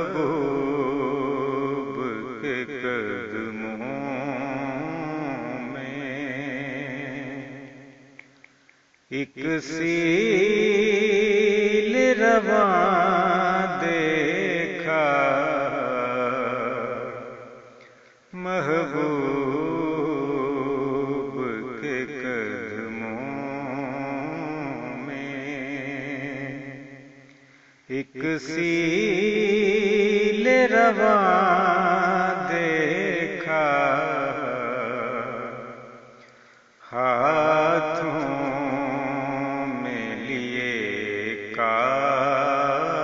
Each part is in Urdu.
محبوب کے قدموں میں ایک سیل رواں دیکھا، محبوب کے قدموں میں ایک سیل رواں دیکھا، ہاتھوں میں لیے کاسا،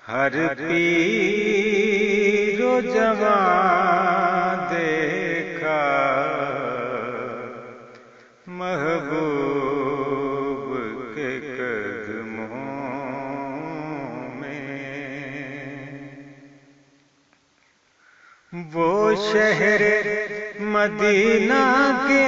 ہر پیر و جوان دیکھا، محبوب کے قدموں میں۔ وہ شہر مدینہ کے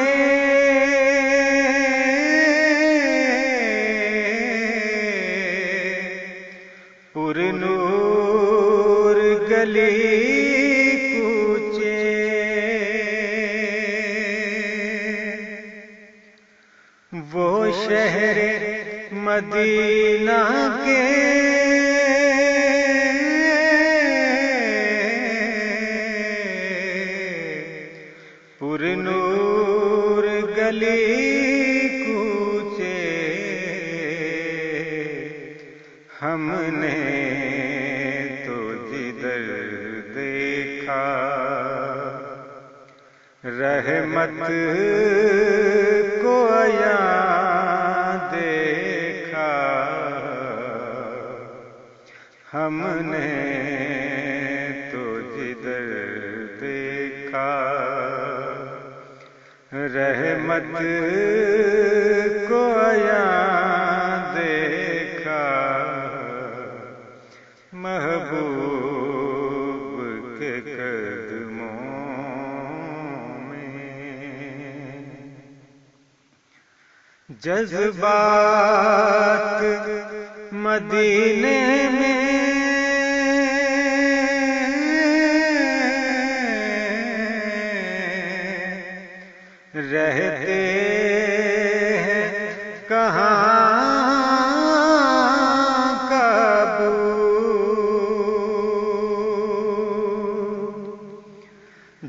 پر نور گلی کوچے، وہ شہر مدینہ کے پر نور گلی کوچے، ہم نے تو جدھر دیکھا رحمت کو عیاں دیکھا، ہم نے تو جدھر دیکھا رحمت کو عیاں دیکھا، محبوب کے قدموں میں۔ جذبات مدینے میں رہتے ہیں کہاں قابو،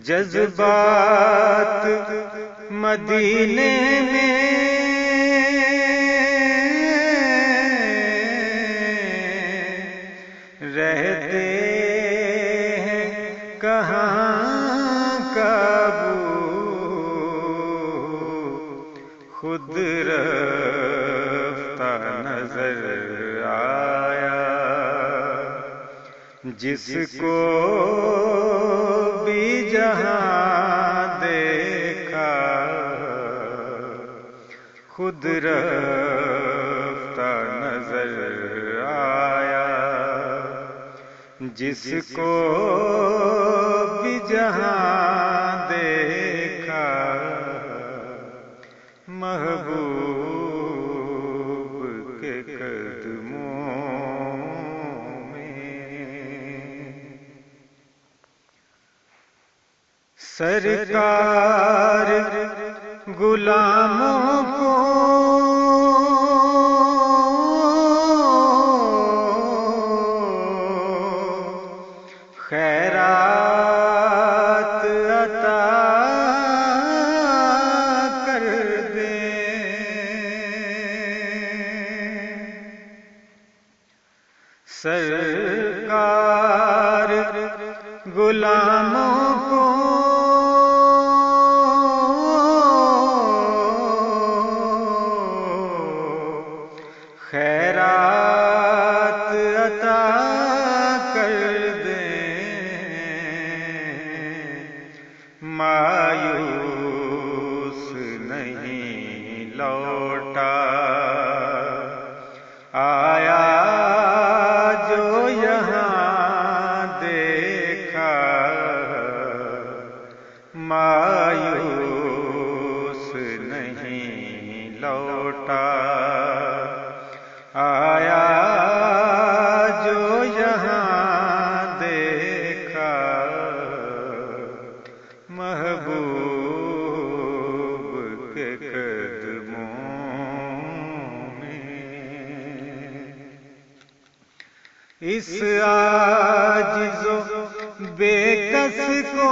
جذبات مدینے میں رہتے ہیں کہاں قابو، خود رفتہ نظر آیا جس کو بھی جہاں دیکھا، خود رفتہ نظر آیا جس کو بھی جہاں دیکھا، محبوب کے قدموں میں۔ سرکار غلاموں کو خیرات عطا کر دے، سرکار غلاموں کو اس عاجز و بے کس کو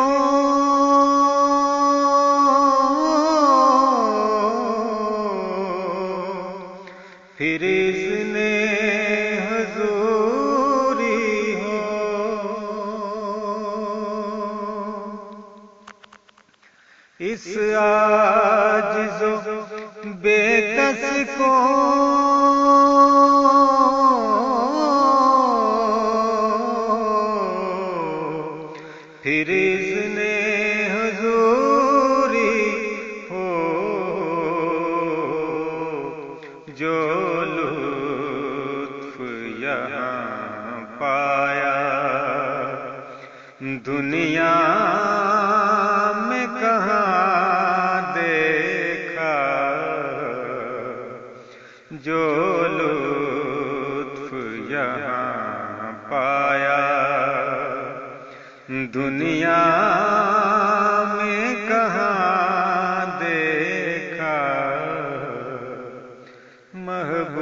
پھر اذن حضوری ہو، اس عاجز و بے کس کو پھر اذن حضوری ہو، جو لطف یہاں پایا دنیا میں کہاں دیکھا، جو لطف یہاں پایا دنیا میں کہاں دیکھا، محبوب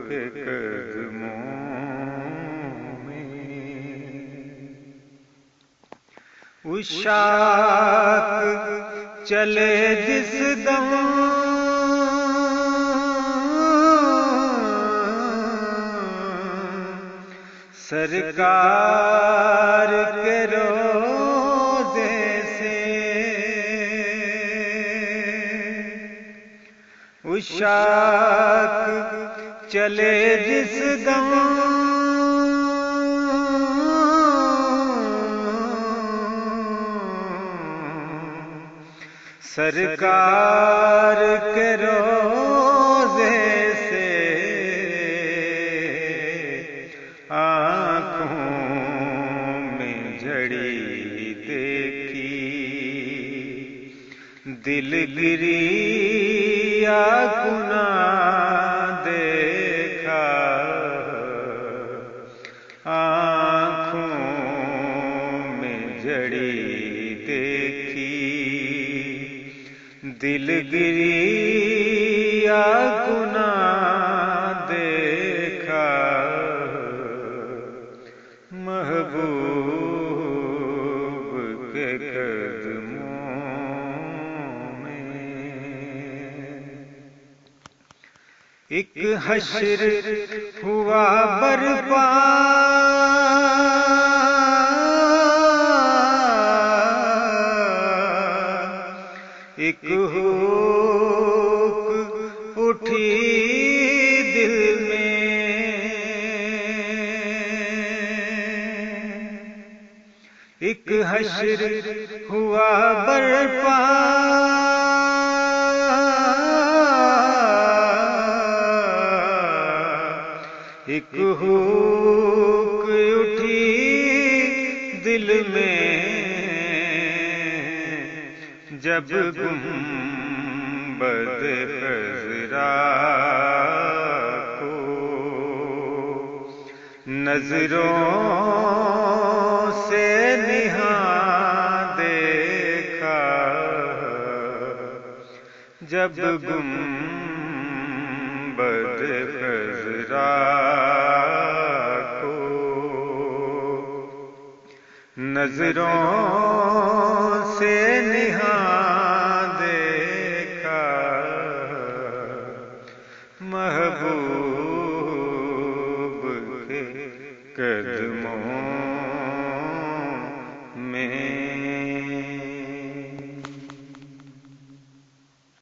کے قدموں میں عشاق چلے جس دم سرکار کے روضے سے، عشاق چلے جس دم سرکار کے روضے سے، دل گری یا گناہ دیکھا، آنکھوں میں جڑی دیکھی، دل گری یا گناہ دیکھا، محبوب کے قدموں ایک حشر ہوا برپا، ایک ہوک اٹھی دل میں، ایک حشر ہوا برپا، ایک ہوک اٹھی دل میں، جب گنبد خضرا کو نظروں سے نہاں دیکھا، جب گنبد خضرا کو نظروں سے نہاں دیکھا، محبوب کے قدموں میں